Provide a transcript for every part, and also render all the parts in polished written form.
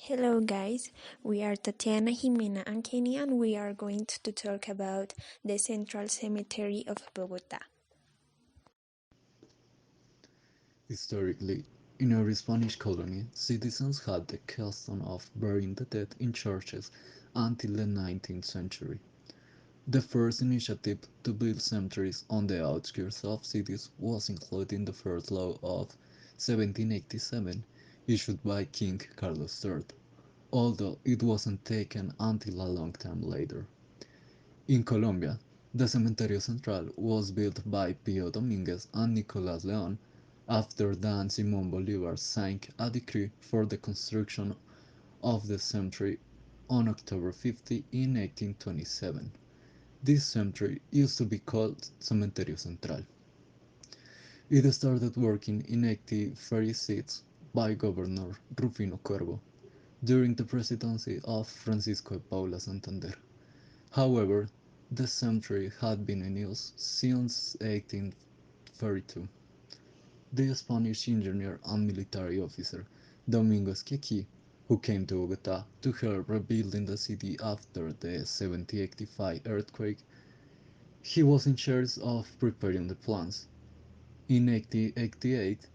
Hello guys, we are Tatiana, Jimena and Kenny and we are going to talk about the Central Cemetery of Bogota. Historically, in every Spanish colony, citizens had the custom of burying the dead in churches until the 19th century. The first initiative to build cemeteries on the outskirts of cities was included in the first law of 1787 issued by King Carlos III, although it wasn't taken until a long time later. In Colombia, the Cementerio Central was built by Pío Domínguez and Nicolás León after Dan Simón Bolívar signed a decree for the construction of the cemetery on October 50 in 1827. This cemetery used to be called Cementerio Central. It started working in 1836 by Governor Rufino Cuervo during the presidency of Francisco de Paula Santander. However, the cemetery had been in use since 1832. The Spanish engineer and military officer Domingo Esquequi, who came to Bogota to help rebuilding the city after the 1785 earthquake, he was in charge of preparing the plans. In 1888,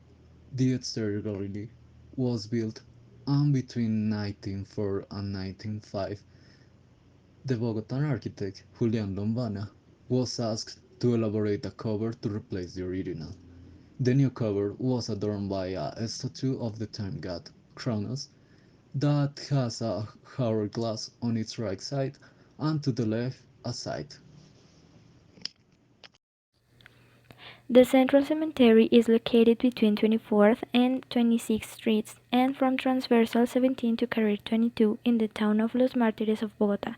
the exterior gallery was built, and between 1904 and 1905, the Bogotan architect Julian Lombana was asked to elaborate a cover to replace the original. The new cover was adorned by a statue of the time god Kronos that has a hourglass on its right side and to the left a scythe. The Central Cemetery is located between 24th and 26th Streets and from Transversal 17 to Carril 22 in the town of Los Mártires of Bogota.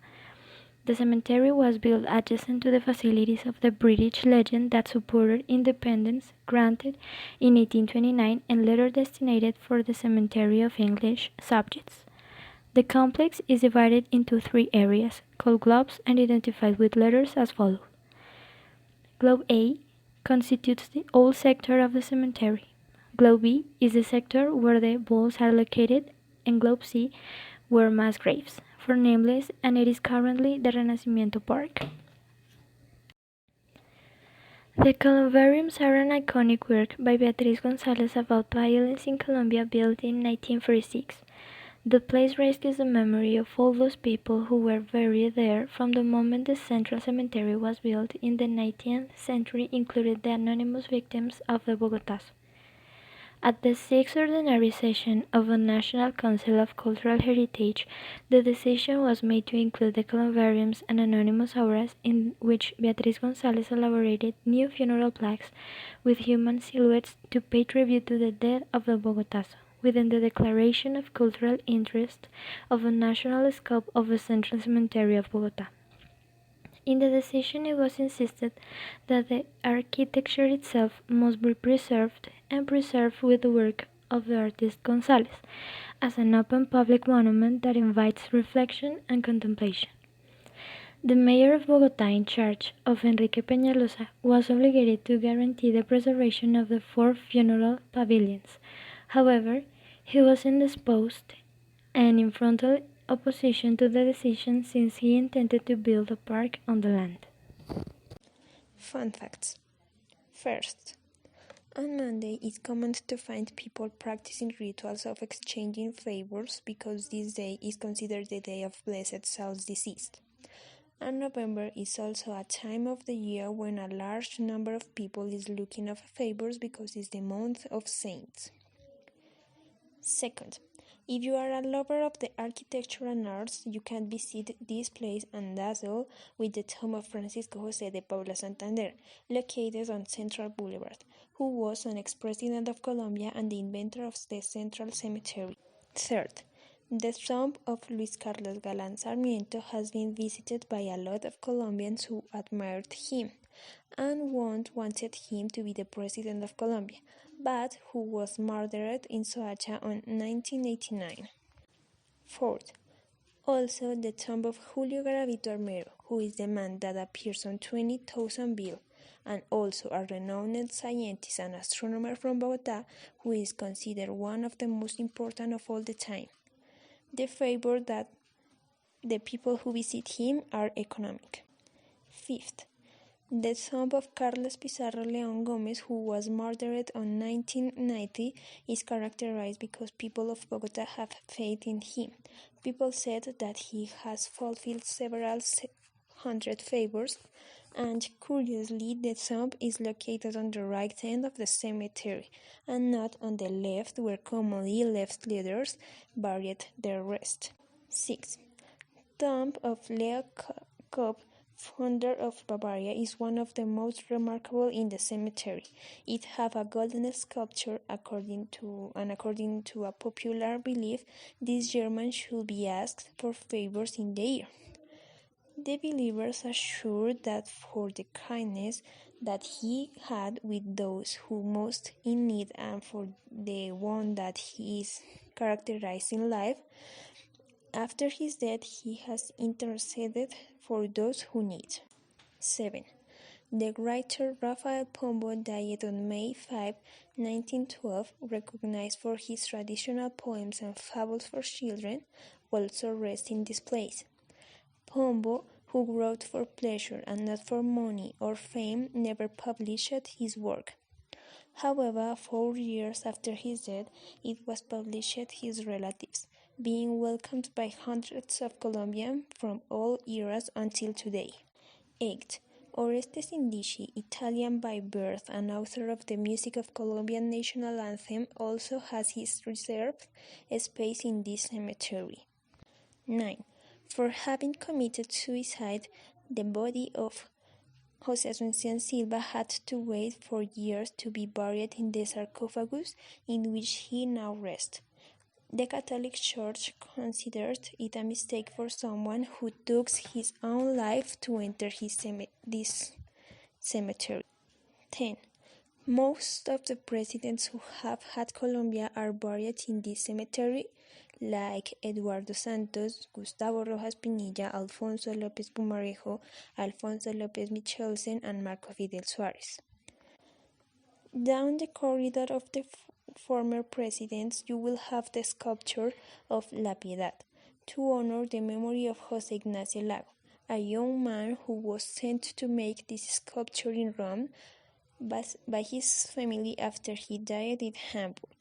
The cemetery was built adjacent to the facilities of the British Legion that supported independence granted in 1829 and later designated for the cemetery of English subjects. The complex is divided into three areas, called globes and identified with letters as follows. Globe A constitutes the old sector of the cemetery. Globe B is the sector where the vaults are located, and Globe C were mass graves for nameless, and it is currently the Renacimiento Park. The columbariums are an iconic work by Beatriz González about violence in Colombia built in 1946. The place rescues the memory of all those people who were buried there from the moment the Central Cemetery was built in the 19th century, including the anonymous victims of the Bogotas. At the sixth ordinary session of the National Council of Cultural Heritage, the decision was made to include the columbariums and anonymous auras, in which Beatriz González elaborated new funeral plaques with human silhouettes to pay tribute to the dead of the Bogotas, within the Declaration of Cultural Interest of the National Scope of the Central Cemetery of Bogota. In the decision it was insisted that the architecture itself must be preserved and preserved with the work of the artist González, as an open public monument that invites reflection and contemplation. The mayor of Bogotá, in charge of Enrique Peñalosa, was obligated to guarantee the preservation of the four funeral pavilions. However, he was indisposed and in frontal opposition to the decision since he intended to build a park on the land. Fun facts. First, on Monday it's common to find people practicing rituals of exchanging favors because this day is considered the day of blessed souls deceased. And November is also a time of the year when a large number of people is looking for favors because it's the month of saints. Second, if you are a lover of the architecture and arts, you can visit this place and dazzle with the tomb of Francisco José de Paula Santander, located on Central Boulevard, who was an ex-president of Colombia and the inventor of the Central Cemetery. Third, the tomb of Luis Carlos Galán Sarmiento has been visited by a lot of Colombians who admired him and wanted him to be the president of Colombia, but who was murdered in Soacha on 1989. Fourth, also the tomb of Julio Garavito Armero, who is the man that appears on 20,000 bill, and also a renowned scientist and astronomer from Bogota, who is considered one of the most important of all the time. The favor that the people who visit him are economic. Fifth, the tomb of Carlos Pizarro León Gomez, who was murdered on 1990, is characterized because people of Bogota have faith in him. People said that he has fulfilled several hundred favors, and curiously, the tomb is located on the right end of the cemetery, and not on the left, where commonly left leaders buried their rest. 6. Tomb of Leo Kopp, founder of Bavaria, is one of the most remarkable in the cemetery. It has a golden sculpture. According to a popular belief, this German should be asked for favors in the year. The believers assure that for the kindness that he had with those who most in need and for the one that he is characterized in life, after his death he has interceded for those who need. 7. The writer Rafael Pombo died on May 5, 1912, recognized for his traditional poems and fables for children, also rests in this place. Pombo, who wrote for pleasure and not for money or fame, never published his work. However, 4 years after his death, it was published his relatives, being welcomed by hundreds of Colombians from all eras until today. 8. Orestes Indici, Italian by birth and author of the music of Colombian national anthem, also has his reserved space in this cemetery. 9. For having committed suicide, the body of José Asuncion Silva had to wait for years to be buried in the sarcophagus in which he now rests. The Catholic Church considered it a mistake for someone who took his own life to enter this cemetery. 10. Most of the presidents who have had Colombia are buried in this cemetery, like Eduardo Santos, Gustavo Rojas Pinilla, Alfonso López Pumarejo, Alfonso López Michelsen, and Marco Fidel Suárez. Down the corridor of the former presidents, you will have the sculpture of La Piedad, to honor the memory of José Ignacio Lago, a young man who was sent to make this sculpture in Rome by his family after he died in Hamburg.